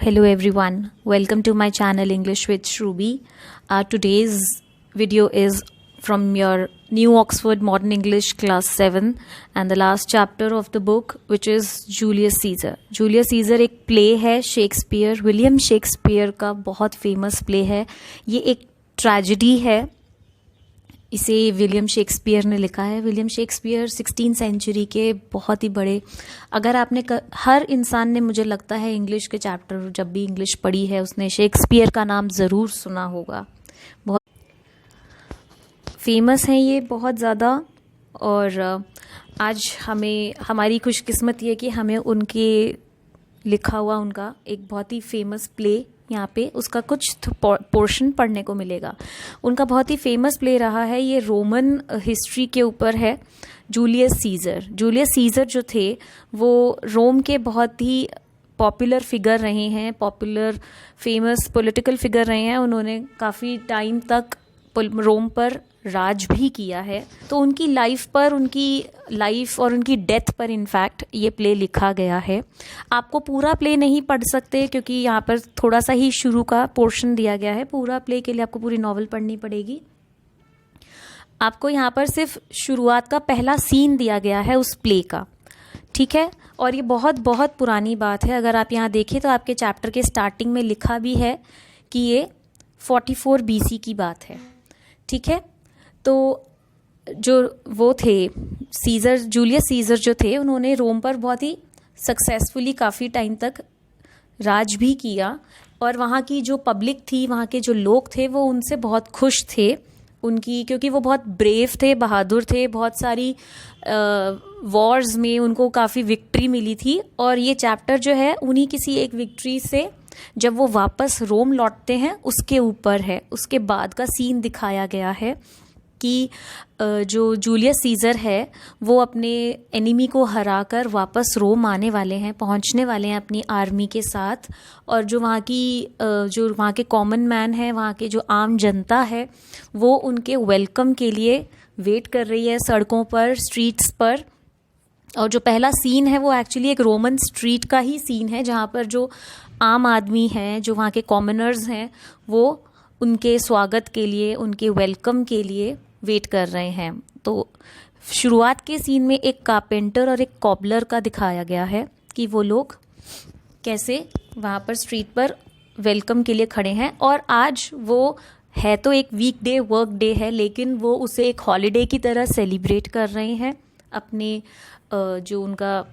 Hello everyone, welcome to my channel English with Shrubi. Today's video is from your New Oxford Modern English class 7 and the last chapter of the book which is Julius Caesar. Julius Caesar एक play है Shakespeare, William Shakespeare का बहुत famous play है. ये एक tragedy है. इसे William Shakespeare ने लिखा है. विलियम शेक्सपियर 16th सेंचुरी के बहुत ही बड़े, अगर आपने हर इंसान ने, मुझे लगता है इंग्लिश के चैप्टर जब भी इंग्लिश पढ़ी है उसने शेक्सपियर का नाम ज़रूर सुना होगा. बहुत फेमस हैं ये बहुत ज़्यादा. और आज हमारी खुशकिस्मत ये कि हमें उनके लिखा हुआ उनका एक बहुत ही फेमस प्ले यहाँ पे उसका कुछ पोर्शन पढ़ने को मिलेगा. उनका बहुत ही फेमस प्ले रहा है. ये रोमन हिस्ट्री के ऊपर है. जूलियस सीज़र जो थे वो रोम के बहुत ही पॉपुलर फिगर रहे हैं, पॉपुलर फेमस पॉलिटिकल फिगर रहे हैं. उन्होंने काफ़ी टाइम तक रोम पर राज भी किया है. तो उनकी लाइफ और उनकी डेथ पर इनफैक्ट ये प्ले लिखा गया है. आपको पूरा प्ले नहीं पढ़ सकते क्योंकि यहाँ पर थोड़ा सा ही शुरू का पोर्शन दिया गया है. पूरा प्ले के लिए आपको पूरी नॉवल पढ़नी पड़ेगी. आपको यहाँ पर सिर्फ शुरुआत का पहला सीन दिया गया है उस प्ले का, ठीक है. और ये बहुत बहुत पुरानी बात है. अगर आप यहाँ देखें तो आपके चैप्टर के स्टार्टिंग में लिखा भी है कि ये 44 BC की बात है, ठीक है. तो जो वो थे जूलियस सीज़र जो थे, उन्होंने रोम पर बहुत ही सक्सेसफुली काफ़ी टाइम तक राज भी किया. और वहाँ की जो पब्लिक थी, वहाँ के जो लोग थे, वो उनसे बहुत खुश थे क्योंकि वो बहुत ब्रेव थे, बहादुर थे. बहुत सारी वॉर्स में उनको काफ़ी विक्ट्री मिली थी. और ये चैप्टर जो है उन्हीं किसी एक विक्ट्री से जब वो वापस रोम लौटते हैं उसके ऊपर है. उसके बाद का सीन दिखाया गया है कि जो जूलियस सीज़र है वो अपने एनिमी को हराकर वापस रोम आने वाले हैं, पहुंचने वाले हैं अपनी आर्मी के साथ. और जो वहाँ के कॉमन मैन है, वहाँ के जो आम जनता है, वो उनके वेलकम के लिए वेट कर रही है सड़कों पर, स्ट्रीट्स पर. और जो पहला सीन है वो एक्चुअली एक रोमन स्ट्रीट का ही सीन है जहाँ पर जो आम आदमी हैं, जो वहाँ के कॉमनर्स हैं, वो उनके स्वागत के लिए, उनके वेलकम के लिए वेट कर रहे हैं. तो शुरुआत के सीन में एक कारपेंटर और एक कॉबलर का दिखाया गया है कि वो लोग कैसे वहाँ पर स्ट्रीट पर वेलकम के लिए खड़े हैं. और आज वो है तो एक वीकडे वर्क डे है, लेकिन वो उसे एक हॉलिडे की तरह सेलिब्रेट कर रहे हैं. अपने जो उनका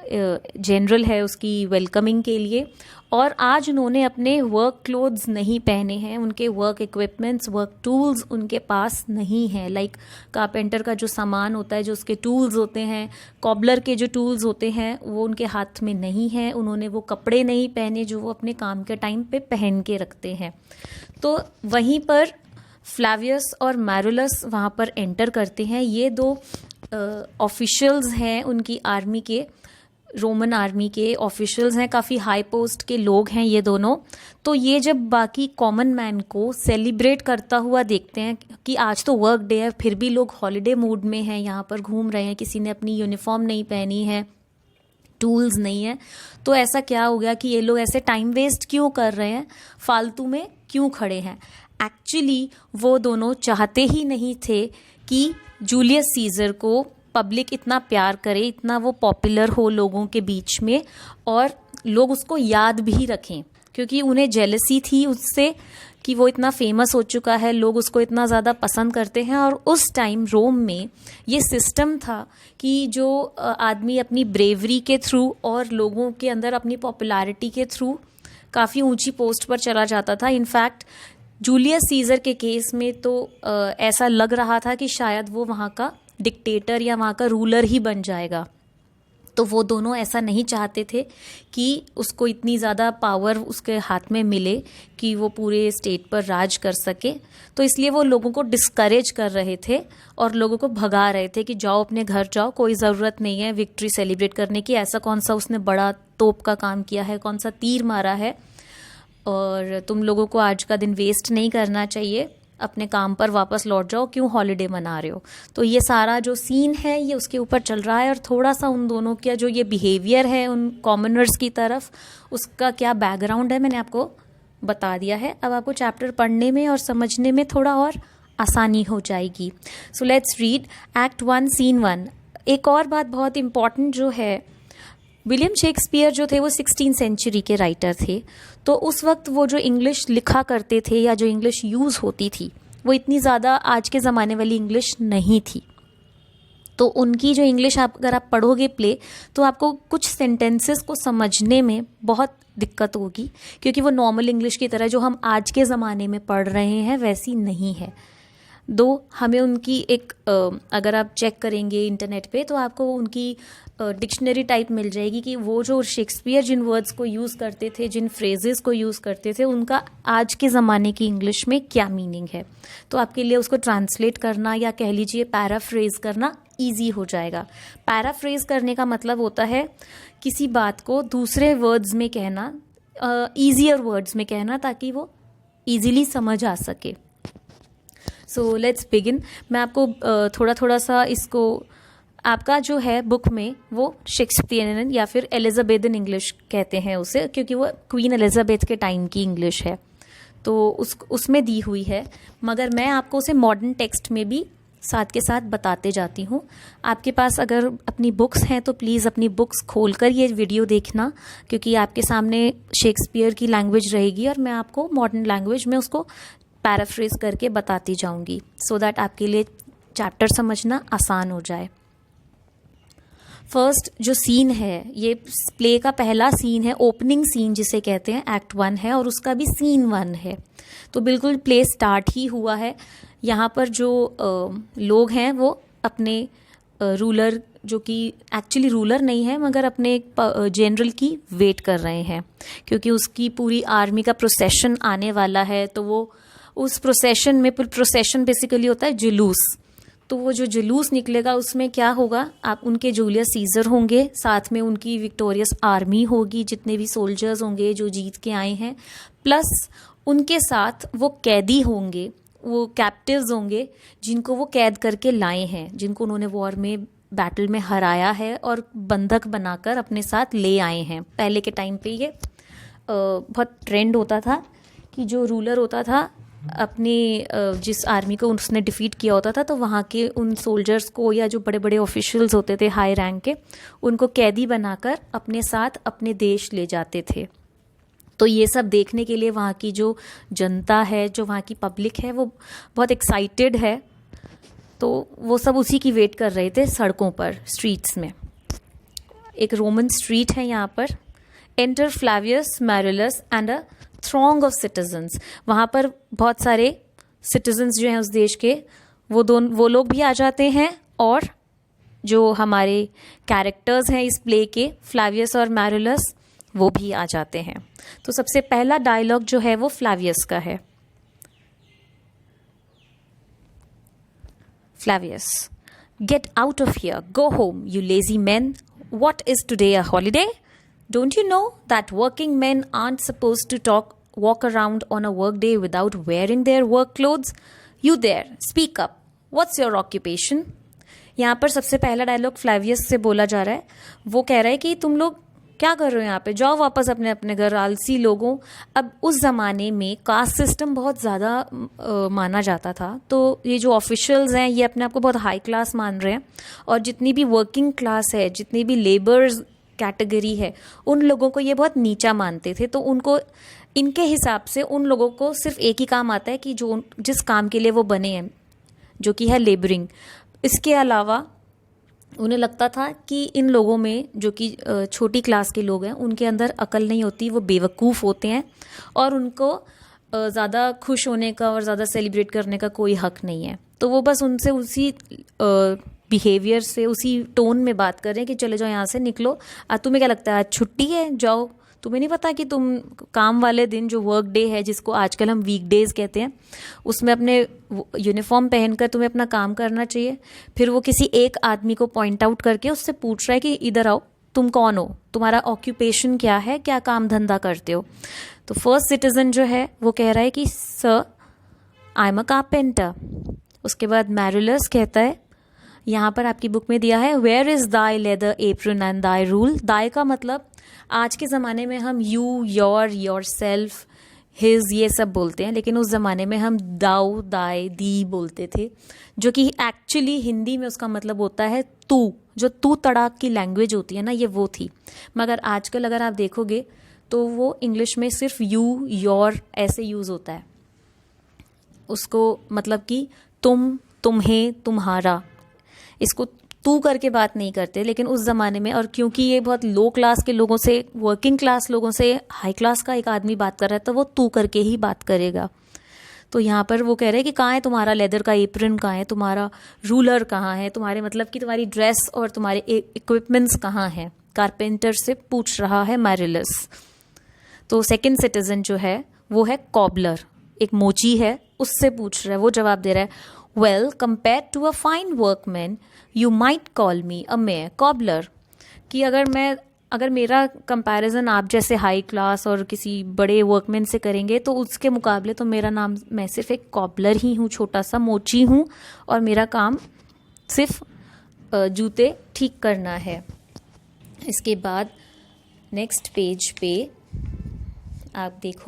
जनरल है उसकी वेलकमिंग के लिए. और आज उन्होंने अपने वर्क क्लोथ्स नहीं पहने हैं, उनके वर्क इक्विपमेंट्स, वर्क टूल्स उनके पास नहीं हैं. लाइक कारपेंटर का जो सामान होता है, जो उसके टूल्स होते हैं, कॉबलर के जो टूल्स होते हैं, वो उनके हाथ में नहीं हैं. उन्होंने वो कपड़े नहीं पहने जो वो अपने काम के टाइम पे पहन के रखते हैं. तो वहीं पर फ्लावियस और मैरुलस वहाँ पर एंटर करते हैं. ये दो ऑफिशियल्स हैं उनकी आर्मी के, रोमन आर्मी के ऑफिशियल्स हैं, काफ़ी हाई पोस्ट के लोग हैं ये दोनों. तो ये जब बाकी कॉमन मैन को सेलिब्रेट करता हुआ देखते हैं कि आज तो वर्क डे है, फिर भी लोग हॉलिडे मूड में हैं, यहाँ पर घूम रहे हैं, किसी ने अपनी यूनिफॉर्म नहीं पहनी है, टूल्स नहीं है, तो ऐसा क्या हो गया कि ये लोग ऐसे टाइम वेस्ट क्यों कर रहे हैं, फालतू में क्यों खड़े हैं. एक्चुअली वो दोनों चाहते ही नहीं थे कि जूलियस सीज़र को पब्लिक इतना प्यार करे, इतना वो पॉपुलर हो लोगों के बीच में, और लोग उसको याद भी रखें, क्योंकि उन्हें जेलसी थी उससे कि वो इतना फेमस हो चुका है, लोग उसको इतना ज़्यादा पसंद करते हैं. और उस टाइम रोम में ये सिस्टम था कि जो आदमी अपनी ब्रेवरी के थ्रू और लोगों के अंदर अपनी पॉपुलैरिटी के थ्रू काफ़ी ऊंची पोस्ट पर चला जाता था. इनफैक्ट जूलियस सीज़र के केस में तो ऐसा लग रहा था कि शायद वो वहाँ का डिक्टेटर या वहाँ का रूलर ही बन जाएगा. तो वो दोनों ऐसा नहीं चाहते थे कि उसको इतनी ज़्यादा पावर उसके हाथ में मिले कि वो पूरे स्टेट पर राज कर सके. तो इसलिए वो लोगों को डिस्करेज कर रहे थे और लोगों को भगा रहे थे कि जाओ अपने घर जाओ, कोई ज़रूरत नहीं है विक्ट्री सेलिब्रेट करने की. ऐसा कौन सा उसने बड़ा तोप का काम किया है, कौन सा तीर मारा है, और तुम लोगों को आज का दिन वेस्ट नहीं करना चाहिए. अपने काम पर वापस लौट जाओ, क्यों हॉलीडे मना रहे हो। तो ये सारा जो सीन है ये उसके ऊपर चल रहा है, और थोड़ा सा उन दोनों का जो ये बिहेवियर है उन कॉमनर्स की तरफ, उसका क्या बैकग्राउंड है मैंने आपको बता दिया है। अब आपको चैप्टर पढ़ने में और समझने में थोड़ा और आसानी हो जाएगी। So let's read act 1 scene 1। एक और बात बहुत इम्पॉर्टेंट जो है, विलियम शेक्सपियर जो थे वो 16th सेंचुरी के राइटर थे। तो उस वक्त वो जो इंग्लिश लिखा करते थे या जो इंग्लिश यूज़ होती थी वो इतनी ज़्यादा आज के ज़माने वाली इंग्लिश नहीं थी। तो उनकी जो इंग्लिश अगर आप पढ़ोगे प्ले, तो आपको कुछ सेंटेंसेस को समझने में बहुत दिक्कत होगी, क्योंकि वो नॉर्मल इंग्लिश की तरह जो हम आज के ज़माने में पढ़ रहे हैं वैसी नहीं है। दो हमें उनकी एक अगर आप चेक करेंगे इंटरनेट पे तो आपको उनकी डिक्शनरी टाइप मिल जाएगी कि वो जो शेक्सपियर जिन वर्ड्स को यूज़ करते थे, जिन फ्रेजेस को यूज़ करते थे, उनका आज के ज़माने की इंग्लिश में क्या मीनिंग है। तो आपके लिए उसको ट्रांसलेट करना या कह लीजिए पैराफ्रेज करना ईजी हो जाएगा। पैराफ्रेज करने का मतलब होता है किसी बात को दूसरे वर्ड्स में कहना, ईजियर वर्ड्स में कहना, ताकि वो ईजिली समझ आ सके। So let's begin. मैं आपको थोड़ा सा इसको, आपका जो है बुक में वो शेक्सपियरियन या फिर एलिजाबेथन इंग्लिश कहते हैं उसे, क्योंकि वो क्वीन एलिजाबेथ के टाइम की इंग्लिश है, तो उसमें दी हुई है। मगर मैं आपको उसे मॉडर्न टेक्स्ट में भी साथ के साथ बताते जाती हूँ। आपके पास अगर अपनी बुक्स हैं तो प्लीज़ अपनी बुक्स खोलकर ये वीडियो देखना, क्योंकि आपके सामने शेक्सपियर की लैंग्वेज रहेगी और मैं आपको मॉडर्न लैंग्वेज में उसको पैराफ्रेज करके बताती जाऊंगी, सो दैट आपके लिए चैप्टर समझना आसान हो जाए। फर्स्ट जो सीन है, ये प्ले का पहला सीन है, ओपनिंग सीन जिसे कहते हैं, एक्ट 1 है और उसका भी सीन 1 है। तो बिल्कुल प्ले स्टार्ट ही हुआ है। यहाँ पर जो लोग हैं वो अपने रूलर, जो कि एक्चुअली रूलर नहीं है मगर अपने जनरल की वेट कर रहे हैं, क्योंकि उसकी पूरी आर्मी का प्रोसेशन आने वाला है। तो वो उस प्रोसेशन में, प्रोसेशन बेसिकली होता है जुलूस, तो वो जो जुलूस निकलेगा उसमें क्या होगा, आप उनके जूलियस सीजर होंगे, साथ में उनकी विक्टोरियस आर्मी होगी, जितने भी सोल्जर्स होंगे जो जीत के आए हैं, प्लस उनके साथ वो कैदी होंगे, वो कैप्टिव्स होंगे जिनको वो कैद करके लाए हैं, जिनको उन्होंने वॉर में बैटल में हराया है और बंधक बनाकर अपने साथ ले आए हैं। पहले के टाइम पे ये बहुत ट्रेंड होता था कि जो रूलर होता था अपने जिस आर्मी को उसने डिफीट किया होता था, तो वहाँ के उन सोल्जर्स को या जो बड़े बड़े ऑफिशियल्स होते थे हाई रैंक के, उनको कैदी बनाकर अपने साथ अपने देश ले जाते थे। तो ये सब देखने के लिए वहाँ की जो जनता है, जो वहाँ की पब्लिक है, वो बहुत एक्साइटेड है। तो वो सब उसी की वेट कर रहे थे सड़कों पर, स्ट्रीट्स में। एक रोमन स्ट्रीट है यहाँ पर। Enter Flavius Marullus and a throng of citizens. वहाँ पर बहुत सारे सिटीजन्स जो हैं उस देश के, वो लोग भी आ जाते हैं, और जो हमारे कैरेक्टर्स हैं इस प्ले के, फ्लैवियस और मैरिलस, वो भी आ जाते हैं। तो सबसे पहला डायलॉग जो है वो फ्लैवियस का है। Flavius, get out of here, go home, you lazy man, what is today a holiday? Don't you know that working men aren't supposed to walk around on a work day without wearing their work clothes? You there, speak up. What's your occupation? यहाँ पर सबसे पहला dialogue फ्लैवियस से बोला जा रहा है। वो कह रहा है कि तुम लोग क्या कर रहे हो यहाँ पे, जाओ वापस अपने अपने घर, आलसी लोगों। अब उस ज़माने में कास्ट सिस्टम बहुत ज़्यादा माना जाता था, तो ये जो ऑफिशियल्स हैं ये अपने आप को बहुत हाई क्लास मान रहे हैं, और जितनी भी वर्किंग क्लास है, जितनी भी लेबर्स कैटेगरी है, उन लोगों को ये बहुत नीचा मानते थे। तो उनको, इनके हिसाब से उन लोगों को सिर्फ एक ही काम आता है कि जो जिस काम के लिए वो बने हैं, जो कि है लेबरिंग। इसके अलावा उन्हें लगता था कि इन लोगों में, जो कि छोटी क्लास के लोग हैं, उनके अंदर अकल नहीं होती, वो बेवकूफ़ होते हैं, और उनको ज़्यादा खुश होने का और ज़्यादा सेलिब्रेट करने का कोई हक नहीं है। तो वो बस उनसे उसी बिहेवियर से, उसी टोन में बात कर रहे हैं कि चले जाओ यहाँ से, निकलो। तुम्हें क्या लगता है आज छुट्टी है, जाओ। तुम्हें नहीं पता कि तुम काम वाले दिन, जो वर्क डे है, जिसको आजकल हम वीकडेज कहते हैं, उसमें अपने यूनिफॉर्म पहनकर तुम्हें अपना काम करना चाहिए। फिर वो किसी एक आदमी को पॉइंट आउट करके उससे पूछ रहा है कि इधर आओ, तुम कौन हो, तुम्हारा ऑक्यूपेशन क्या है, क्या काम धंधा करते हो। तो फर्स्ट सिटीजन जो है वो कह रहा है कि sir, I am a carpenter. उसके बाद मैरुलस कहता है, यहाँ पर आपकी बुक में दिया है, where is thy leather apron and thy rule. Thy का मतलब आज के ज़माने में हम यू, योर सेल्फ, हिज ये सब बोलते हैं, लेकिन उस ज़माने में हम दाऊ, दाई, दी बोलते थे, जो कि एक्चुअली हिंदी में उसका मतलब होता है तू। जो तू तड़ाक की लैंग्वेज होती है ना, ये वो थी। मगर आजकल अगर आप देखोगे तो वो इंग्लिश में सिर्फ यू, योर ऐसे यूज़ होता है। उसको मतलब कि तुम, तुम्हें, तुम्हारा, इसको तू करके बात नहीं करते। लेकिन उस ज़माने में, और क्योंकि ये बहुत लो क्लास के लोगों से, वर्किंग क्लास लोगों से हाई क्लास का एक आदमी बात कर रहा है, तो वो तू करके ही बात करेगा। तो यहाँ पर वो कह रहे हैं कि कहाँ है तुम्हारा लेदर का एप्रन, कहाँ है तुम्हारा रूलर, कहाँ है तुम्हारे मतलब कि तुम्हारी ड्रेस और तुम्हारे इक्विपमेंट्स कहाँ हैं। कारपेंटर से पूछ रहा है मैरुलस। तो सेकंड सिटीजन जो है वो है कॉबलर, एक मोची है, उससे पूछ रहा है, वो जवाब दे रहा है, well compare to a fine workman you might call me a mere cobbler. कि अगर मेरा कंपैरिजन आप जैसे हाई क्लास और किसी बड़े वर्कमैन से करेंगे तो उसके मुकाबले तो मेरा नाम, मैं सिर्फ एक कॉबलर ही हूँ, छोटा सा मोची हूँ, और मेरा काम सिर्फ जूते ठीक करना है। इसके बाद नेक्स्ट पेज पे आप देखो